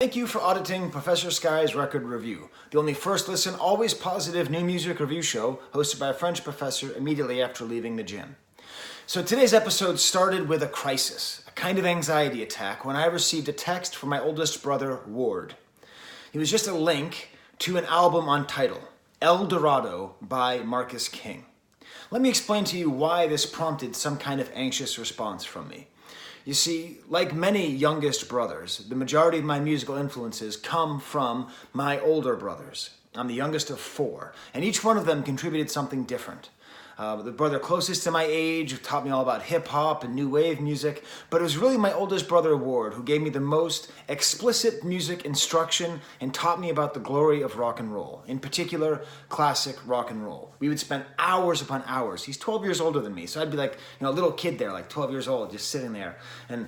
Thank you for auditing Professor Skye's Record Review, the only first listen, always positive new music review show hosted by a French professor immediately after leaving the gym. So today's episode started with a crisis, a kind of anxiety attack when I received a text from my oldest brother, Ward. It was just a link to an album on title, El Dorado by Marcus King. Let me explain to you why this prompted some kind of anxious response from me. You see, like many youngest brothers, the majority of my musical influences come from my older brothers. I'm the youngest of four, and each one of them contributed something different. The brother closest to my age taught me all about hip-hop and new wave music, but it was really my oldest brother, Ward, who gave me the most explicit music instruction and taught me about the glory of rock and roll, in particular, classic rock and roll. We would spend hours upon hours. He's 12 years older than me, so I'd be like, a little kid there, like 12 years old, just sitting there, and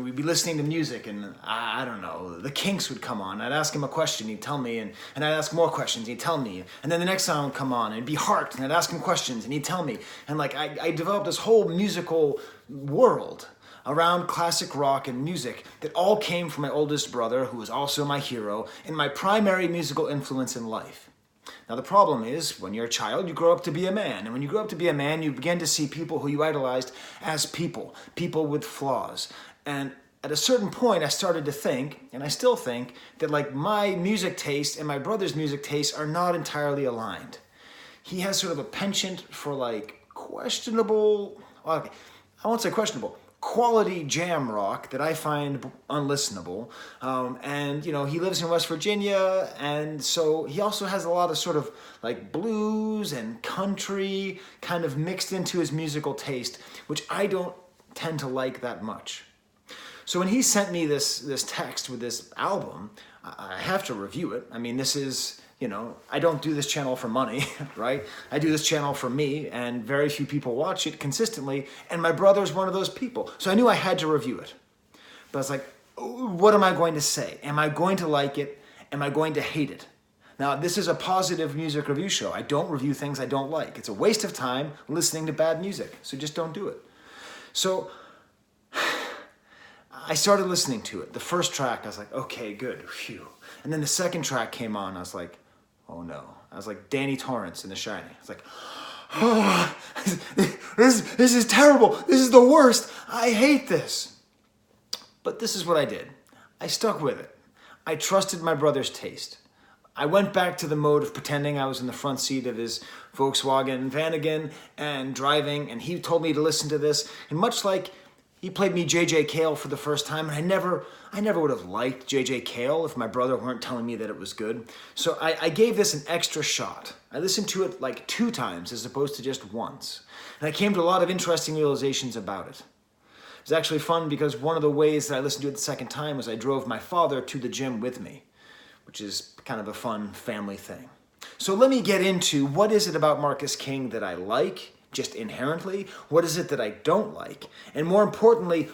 we'd be listening to music, and I don't know, the Kinks would come on. I'd ask him a question, he'd tell me, and I'd ask more questions, he'd tell me, and then the next song would come on, and it'd be Heart, and I'd ask him questions, and he'd tell me, and I developed this whole musical world around classic rock and music that all came from my oldest brother, who was also my hero and my primary musical influence in life. Now the problem is, when you're a child, you grow up to be a man, and when you grow up to be a man, you begin to see people who you idolized as people with flaws. And at a certain point, I started to think, and I still think, that my music taste and my brother's music taste are not entirely aligned. He has sort of a penchant for questionable, I won't say questionable, quality jam rock that I find unlistenable. And he lives in West Virginia, and so he also has a lot of sort of blues and country kind of mixed into his musical taste, which I don't tend to like that much. So when he sent me this text with this album, I have to review it. I mean, this is, I don't do this channel for money, right? I do this channel for me, and very few people watch it consistently, and my brother's one of those people. So I knew I had to review it. But I was like, what am I going to say? Am I going to like it? Am I going to hate it? Now, this is a positive music review show. I don't review things I don't like. It's a waste of time listening to bad music, so just don't do it. So I started listening to it. The first track, I was like, okay, good, phew. And then the second track came on, I was like, oh no. I was like Danny Torrance in The Shining. I was like, oh, this is terrible. This is the worst. I hate this. But this is what I did. I stuck with it. I trusted my brother's taste. I went back to the mode of pretending I was in the front seat of his Volkswagen Vanagon and driving, and he told me to listen to this. And much like he played me J.J. Cale for the first time, and I never would have liked J.J. Cale if my brother weren't telling me that it was good. So I gave this an extra shot. I listened to it 2 times as opposed to just once. And I came to a lot of interesting realizations about it. It was actually fun because one of the ways that I listened to it the second time was I drove my father to the gym with me, which is kind of a fun family thing. So let me get into what is it about Marcus King that I like, just inherently? What is it that I don't like? And more importantly,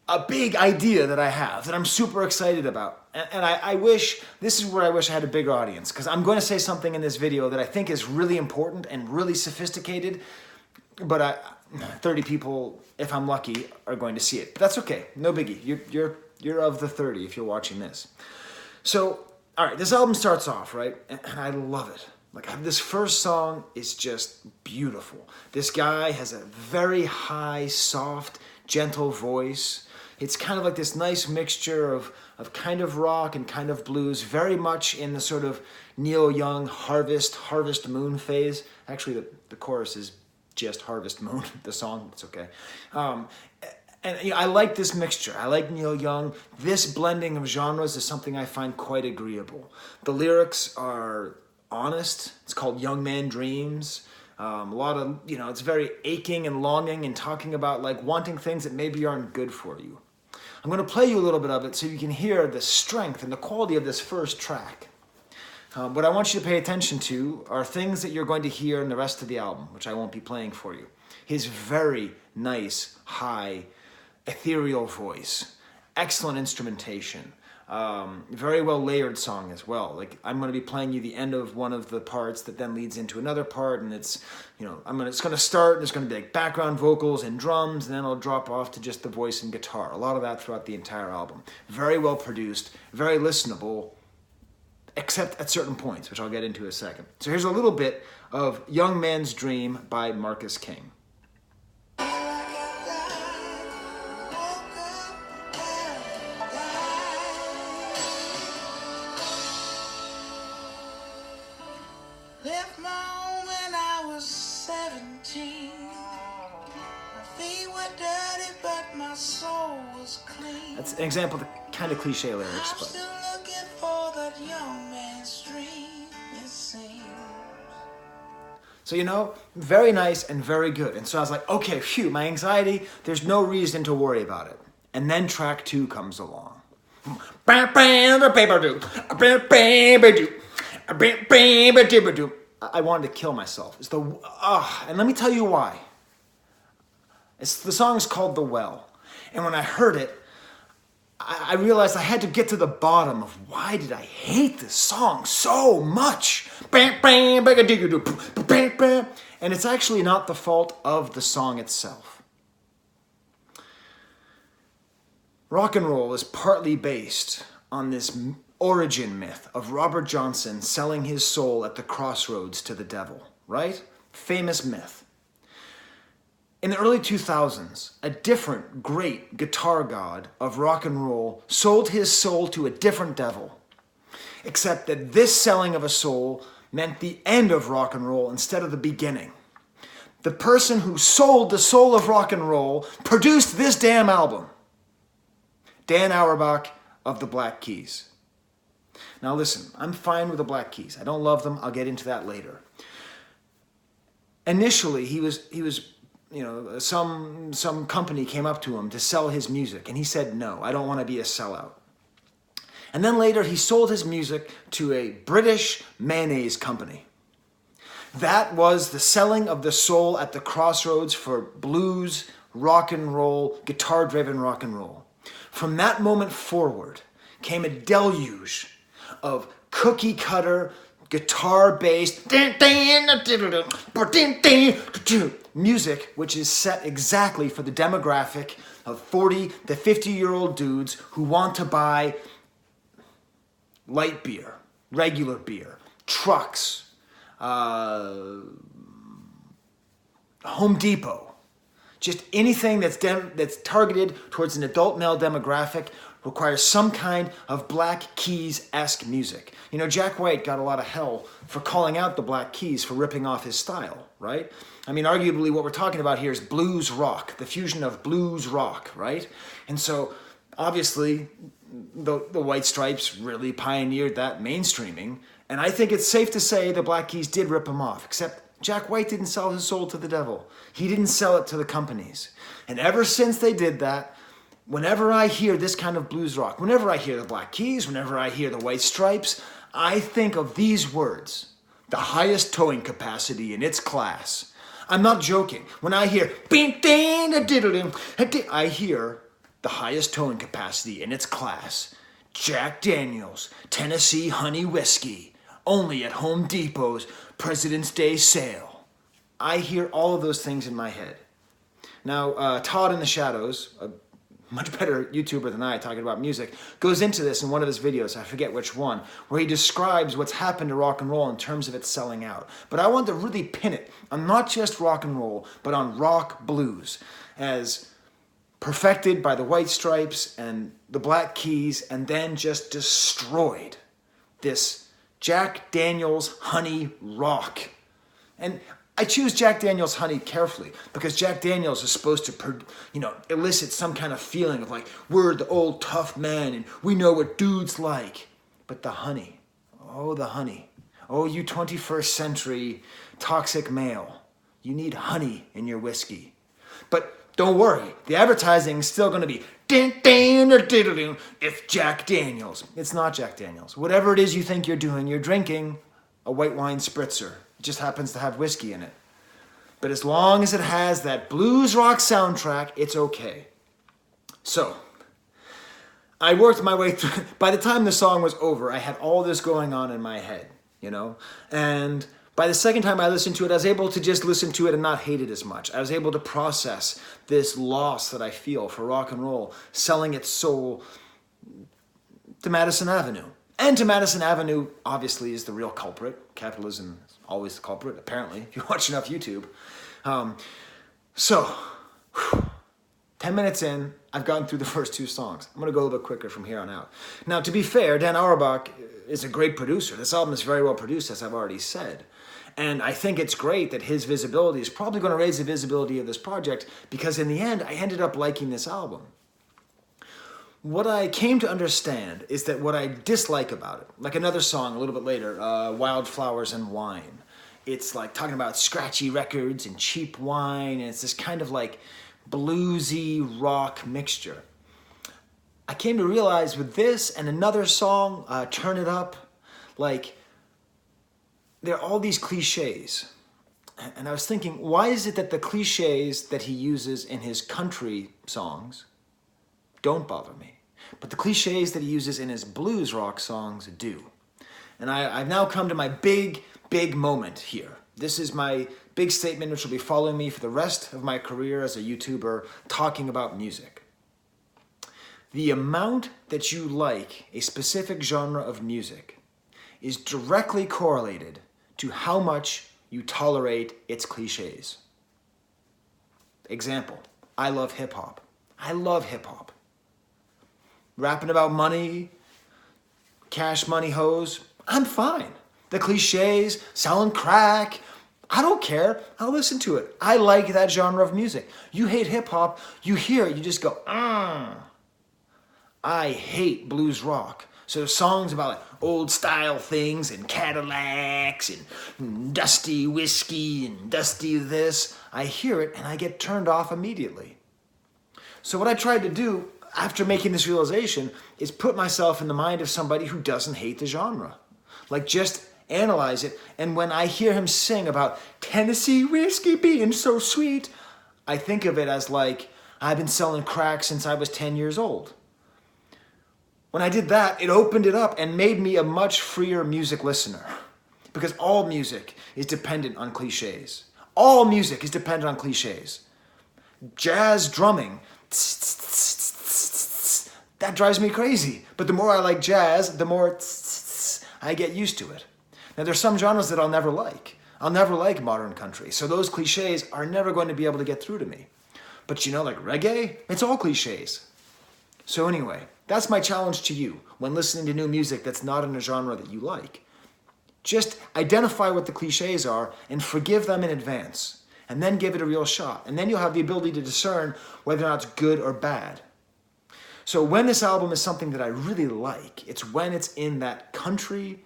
a big idea that I have that I'm super excited about. And I wish, this is where I wish I had a bigger audience, because I'm going to say something in this video that I think is really important and really sophisticated, but 30 people, if I'm lucky, are going to see it. But that's okay, no biggie. You're of the 30 if you're watching this. So, all right, this album starts off, right? And I love it. This first song is just beautiful. This guy has a very high, soft, gentle voice. It's kind of like this nice mixture of kind of rock and kind of blues, very much in the sort of Neil Young Harvest Moon phase. Actually, the chorus is just Harvest Moon, the song, it's okay. And I like this mixture. I like Neil Young. This blending of genres is something I find quite agreeable. The lyrics are honest. It's called Young Man Dreams. A lot of, it's very aching and longing and talking about wanting things that maybe aren't good for you. I'm going to play you a little bit of it so you can hear the strength and the quality of this first track. What I want you to pay attention to are things that you're going to hear in the rest of the album, which I won't be playing for you. His very nice, high, ethereal voice, excellent instrumentation, Very well layered song as well. Like, I'm going to be playing you the end of one of the parts that then leads into another part, and it's, it's going to start, and there's going to be like background vocals and drums, and then it'll drop off to just the voice and guitar. A lot of that throughout the entire album. Very well produced, very listenable, except at certain points, which I'll get into in a second. So here's a little bit of Young Man's Dream by Marcus King. Left my home when I was 17. My feet were dirty, but my soul was clean. That's an example of the kind of cliche lyrics, I'm but still looking for that young man's dream, it seems. so, very nice and very good. And so I was like, okay, phew, my anxiety, there's no reason to worry about it. And then track 2 comes along. I wanted to kill myself. And let me tell you why. The song is called The Well. And when I heard it, I realized I had to get to the bottom of why did I hate this song so much. And it's actually not the fault of the song itself. Rock and roll is partly based on this origin myth of Robert Johnson selling his soul at the crossroads to the devil, right? Famous myth. In the early 2000s, a different great guitar god of rock and roll sold his soul to a different devil, except that this selling of a soul meant the end of rock and roll instead of the beginning. The person who sold the soul of rock and roll produced this damn album. Dan Auerbach of the Black Keys. Now listen, I'm fine with the Black Keys. I don't love them. I'll get into that later. Initially, he was some company came up to him to sell his music, and he said, no, I don't want to be a sellout. And then later, he sold his music to a British mayonnaise company. That was the selling of the soul at the crossroads for blues, rock and roll, guitar-driven rock and roll. From that moment forward came a deluge of cookie-cutter, guitar-based music, which is set exactly for the demographic of 40 to 50-year-old dudes who want to buy light beer, regular beer, trucks, Home Depot. Just anything that's targeted towards an adult male demographic requires some kind of Black Keys-esque music. Jack White got a lot of hell for calling out the Black Keys for ripping off his style, right? I mean, arguably what we're talking about here is blues rock, the fusion of blues rock, right? And so, obviously, the White Stripes really pioneered that mainstreaming, and I think it's safe to say the Black Keys did rip him off, except Jack White didn't sell his soul to the devil. He didn't sell it to the companies. And ever since they did that, whenever I hear this kind of blues rock, whenever I hear the Black Keys, whenever I hear the White Stripes, I think of these words: the highest towing capacity in its class. I'm not joking. When I hear, I hear the highest towing capacity in its class. Jack Daniel's Tennessee Honey Whiskey, only at Home Depot's President's Day sale. I hear all of those things in my head. Now, Todd in the Shadows, a much better YouTuber than I talking about music, goes into this in one of his videos, I forget which one, where he describes what's happened to rock and roll in terms of its selling out. But I want to really pin it on not just rock and roll, but on rock blues, as perfected by the White Stripes and the Black Keys, and then just destroyed this Jack Daniel's Honey rock. And I choose Jack Daniel's Honey carefully because Jack Daniel's is supposed to, elicit some kind of feeling of like, we're the old tough men and we know what dudes like. But the honey, the honey. Oh, you 21st century toxic male. You need honey in your whiskey. But don't worry, the advertising is still going to be it's Jack Daniel's. It's not Jack Daniel's. Whatever it is you think you're doing, you're drinking a white wine spritzer. It just happens to have whiskey in it. But as long as it has that blues rock soundtrack, it's okay. So, I worked my way through. By the time the song was over, I had all this going on in my head, you know? And by the second time I listened to it, I was able to just listen to it and not hate it as much. I was able to process this loss that I feel for rock and roll, selling its soul to Madison Avenue. And to Madison Avenue, obviously, is the real culprit. Capitalism is always the culprit, apparently, if you watch enough YouTube. So, 10 minutes in, I've gotten through the first two songs. I'm going to go a little bit quicker from here on out. Now, to be fair, Dan Auerbach is a great producer. This album is very well produced, as I've already said. And I think it's great that his visibility is probably going to raise the visibility of this project, because in the end, I ended up liking this album. What I came to understand is that what I dislike about it, like another song a little bit later, Wildflowers and Wine, it's like talking about scratchy records and cheap wine, and it's this kind of like bluesy rock mixture. I came to realize with this and another song, Turn It Up, like, there are all these cliches. And I was thinking, why is it that the cliches that he uses in his country songs don't bother me, but the cliches that he uses in his blues rock songs do? And I've now come to my big moment here. This is my big statement, which will be following me for the rest of my career as a YouTuber talking about music. The amount that you like a specific genre of music is directly correlated to how much you tolerate its cliches. Example, I love hip hop. I love hip hop. Rapping about money, cash money hoes, I'm fine. The cliches, selling crack, I don't care. I'll listen to it. I like that genre of music. You hate hip hop, you hear it, you just go, I hate blues rock. So songs about like old style things and Cadillacs and dusty whiskey and dusty this, I hear it and I get turned off immediately. So what I tried to do after making this realization is put myself in the mind of somebody who doesn't hate the genre. Like, just analyze it, and when I hear him sing about Tennessee whiskey being so sweet, I think of it as like, I've been selling crack since I was 10 years old. When I did that, it opened it up and made me a much freer music listener. Because all music is dependent on cliches. All music is dependent on cliches. Jazz drumming, that drives me crazy. But the more I like jazz, the more I get used to it. Now, there's some genres that I'll never like. I'll never like modern country. So those cliches are never going to be able to get through to me. But you know, like reggae, it's all cliches. So anyway, that's my challenge to you when listening to new music that's not in a genre that you like. Just identify what the cliches are and forgive them in advance. And then give it a real shot. And then you'll have the ability to discern whether or not it's good or bad. So when this album is something that I really like, it's when it's in that country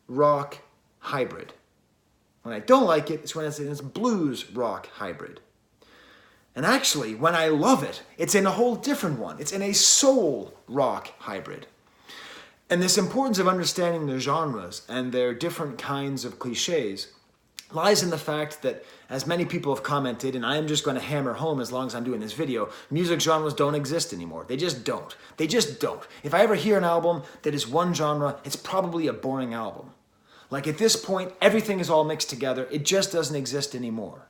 rock hybrid. When I don't like it, it's when it's in this blues rock hybrid. And actually, when I love it, it's in a whole different one. It's in a soul rock hybrid. And this importance of understanding the genres and their different kinds of cliches lies in the fact that, as many people have commented, and I am just going to hammer home as long as I'm doing this video, music genres don't exist anymore. They just don't. They just don't. If I ever hear an album that is one genre, it's probably a boring album. Like, at this point, everything is all mixed together. It just doesn't exist anymore.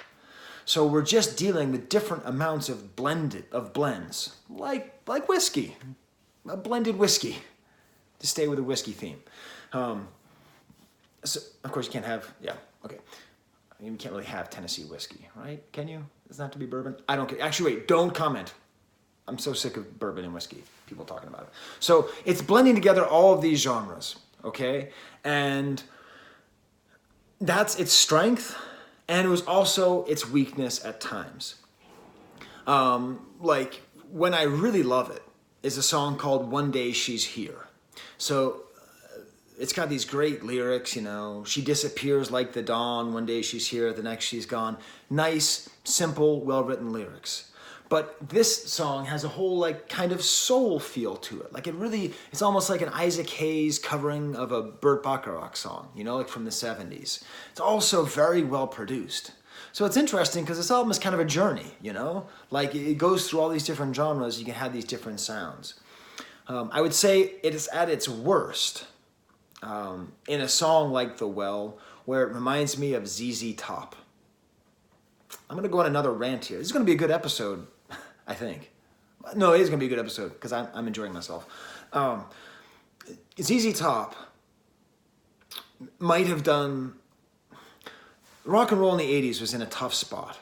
So we're just dealing with different amounts of blends, like whiskey, a blended whiskey, to stay with a whiskey theme. So of course you can't have, okay. I mean, you can't really have Tennessee whiskey, right? Can you? Does that have to be bourbon? I don't care. Actually, wait, don't comment. I'm so sick of bourbon and whiskey, people talking about it. So it's blending together all of these genres, okay? And that's its strength, and it was also its weakness at times. Like, when I really love it is a song called One Day She's Here. So it's got these great lyrics, you know, she disappears like the dawn, one day she's here, the next she's gone. Nice, simple, well-written lyrics. But this song has a whole, like, kind of soul feel to it. Like, it's almost like an Isaac Hayes covering of a Burt Bacharach song, you know, like from the 70s. It's also very well produced. So it's interesting because this album is kind of a journey, you know? Like, it goes through all these different genres, you can have these different sounds. I would say it is at its worst in a song like The Well, where it reminds me of ZZ Top. I'm going to go on another rant here. This is going to be a good episode, I think. No, it is going to be a good episode because I'm enjoying myself. ZZ Top might have done... Rock and roll in the 80s was in a tough spot.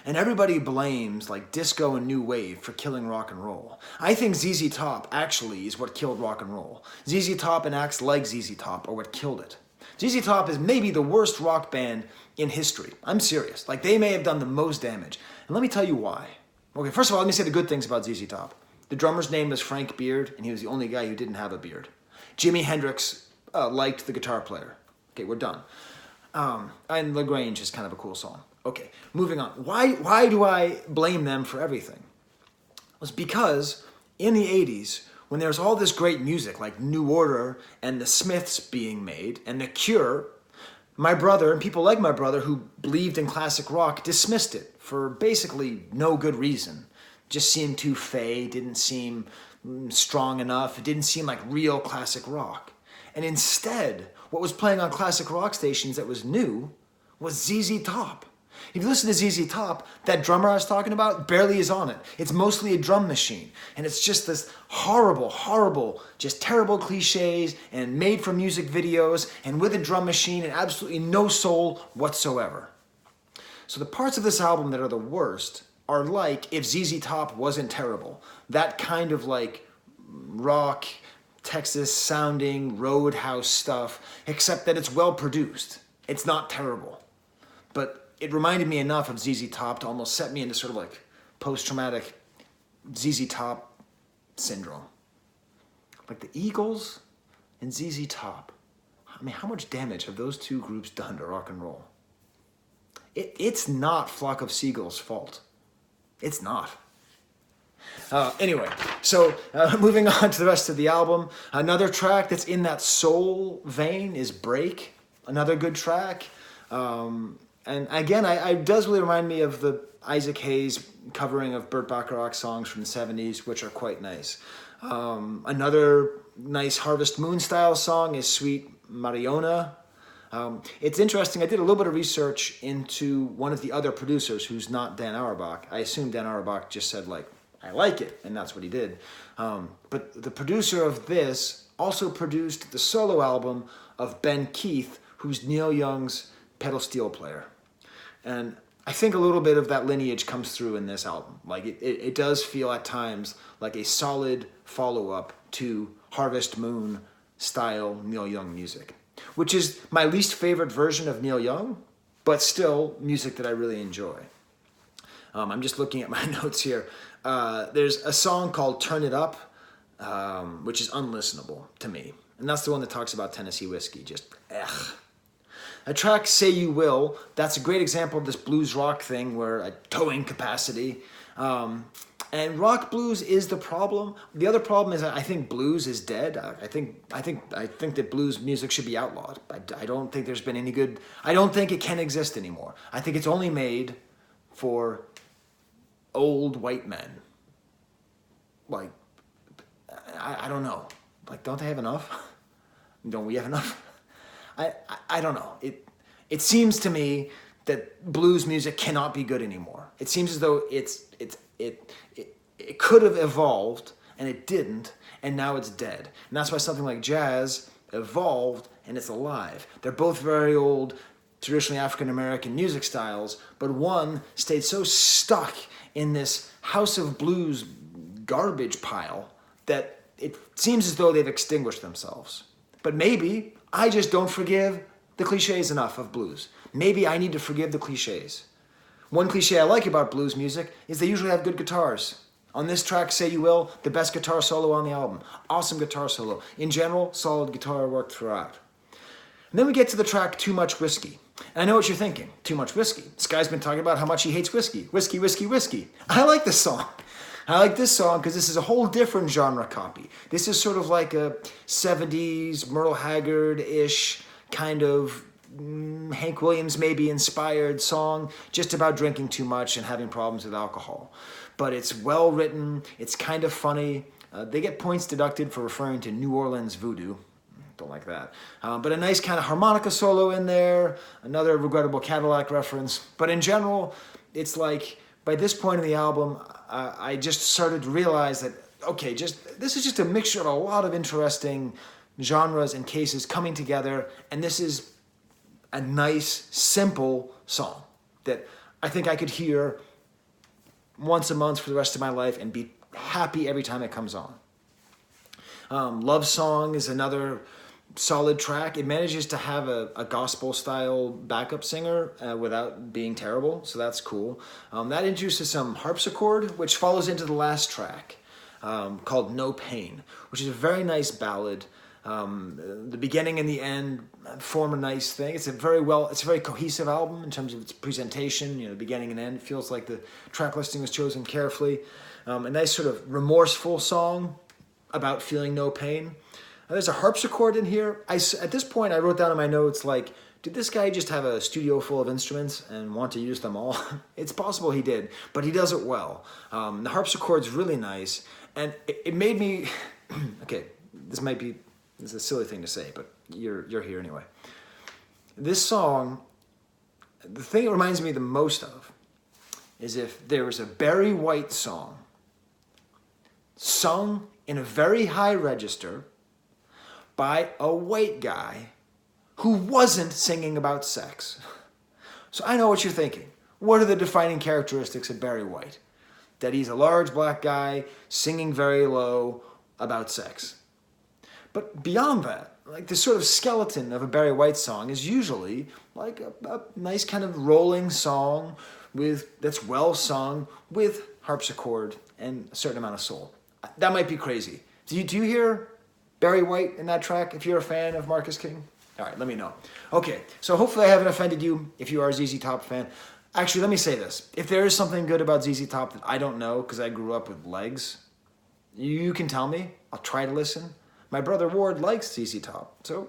And everybody blames like disco and new wave for killing rock and roll. I think ZZ Top actually is what killed rock and roll. ZZ Top and acts like ZZ Top are what killed it. ZZ Top is maybe the worst rock band in history. I'm serious. Like, they may have done the most damage. And let me tell you why. Okay, first of all, let me say the good things about ZZ Top. The drummer's name was Frank Beard, and he was the only guy who didn't have a beard. Jimi Hendrix liked the guitar player. Okay, we're done. And LaGrange is kind of a cool song. Okay, moving on. Why do I blame them for everything? It was because in the 80s, when there was all this great music like New Order and the Smiths being made and The Cure, my brother and people like my brother who believed in classic rock dismissed it for basically no good reason. Just seemed too fey, didn't seem strong enough, it didn't seem like real classic rock. And instead, what was playing on classic rock stations that was new was ZZ Top. If you listen to ZZ Top, that drummer I was talking about barely is on it. It's mostly a drum machine. And it's just this horrible, just terrible cliches and made for music videos and with a drum machine and absolutely no soul whatsoever. So the parts of this album that are the worst are like if ZZ Top wasn't terrible. That kind of like rock, Texas sounding, roadhouse stuff, except that it's well produced. It's not terrible. But it reminded me enough of ZZ Top to almost set me into sort of like post-traumatic ZZ Top syndrome. Like the Eagles and ZZ Top. I mean, how much damage have those two groups done to rock and roll? It's not Flock of Seagulls' fault. It's not. Anyway, so moving on to the rest of the album. Another track that's in that soul vein is Break. Another good track. And again, it does really remind me of the Isaac Hayes covering of Burt Bacharach songs from the 70s, which are quite nice. Another nice Harvest Moon style song is Sweet Mariona. It's interesting, I did a little bit of research into one of the other producers who's not Dan Auerbach. I assume Dan Auerbach just said like, I like it, and that's what he did. But the producer of this also produced the solo album of Ben Keith, who's Neil Young's pedal steel player. And I think a little bit of that lineage comes through in this album. Like it does feel at times like a solid follow-up to Harvest Moon style Neil Young music, which is my least favorite version of Neil Young, but still music that I really enjoy. I'm just looking at my notes here. There's a song called Turn It Up, which is unlistenable to me. And that's the one that talks about Tennessee whiskey. Just, ugh. A track, Say You Will, that's a great example of this blues rock thing where a towing capacity. And rock blues is the problem. The other problem is I think blues is dead. I think that blues music should be outlawed. I don't think there's been any good... I don't think it can exist anymore. I think it's only made for old white men. Like, I don't know. Like, don't they have enough? Don't we have enough? I don't know. It seems to me that blues music cannot be good anymore. It seems as though it could have evolved and it didn't, and now it's dead. And that's why something like jazz evolved and it's alive. They're both very old, traditionally African American music styles, but one stayed so stuck in this house of blues garbage pile that it seems as though they've extinguished themselves. But maybe I just don't forgive the cliches enough of blues. Maybe I need to forgive the cliches. One cliche I like about blues music is they usually have good guitars. On this track, Say You Will, the best guitar solo on the album. Awesome guitar solo. In general, solid guitar work throughout. And then we get to the track Too Much Whiskey. And I know what you're thinking. Too much whiskey. Skye's been talking about how much he hates whiskey. Whiskey, whiskey, whiskey. I like this song. I like this song because this is a whole different genre copy. This is sort of like a 70s Merle Haggard-ish kind of Hank Williams maybe inspired song just about drinking too much and having problems with alcohol. But it's well written, it's kind of funny. They get points deducted for referring to New Orleans voodoo. Don't like that. But a nice kind of harmonica solo in there, another Regrettable Cadillac reference. But in general, it's like by this point in the album, I just started to realize that, okay, this is just a mixture of a lot of interesting genres and cases coming together, and this is a nice, simple song that I think I could hear once a month for the rest of my life and be happy every time it comes on. Love Song is another solid track. It manages to have a gospel-style backup singer without being terrible, so that's cool. That introduces some harpsichord, which follows into the last track called No Pain, which is a very nice ballad. The beginning and the end form a nice thing. It's a very cohesive album in terms of its presentation. You know, the beginning and end. It feels like the track listing was chosen carefully. A nice sort of remorseful song about feeling no pain. There's a harpsichord in here. At this point, I wrote down in my notes, like, did this guy just have a studio full of instruments and want to use them all? It's possible he did, but he does it well. The harpsichord's really nice, and it made me, okay, this is a silly thing to say, but you're here anyway. This song, the thing it reminds me the most of is if there was a Barry White song sung in a very high register by a white guy who wasn't singing about sex. So I know what you're thinking. What are the defining characteristics of Barry White? That he's a large black guy singing very low about sex. But beyond that, like the sort of skeleton of a Barry White song is usually like a nice kind of rolling song that's well sung with harpsichord and a certain amount of soul. That might be crazy. Do you hear Barry White in that track if you're a fan of Marcus King? All right, let me know. Okay, so hopefully I haven't offended you if you are a ZZ Top fan. Actually, let me say this. If there is something good about ZZ Top that I don't know because I grew up with legs, you can tell me. I'll try to listen. My brother Ward likes ZZ Top, so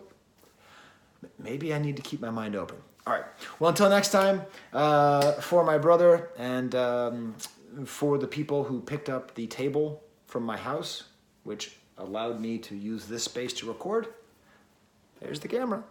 maybe I need to keep my mind open. All right, well, until next time, for my brother and for the people who picked up the table from my house, which allowed me to use this space to record, there's the camera.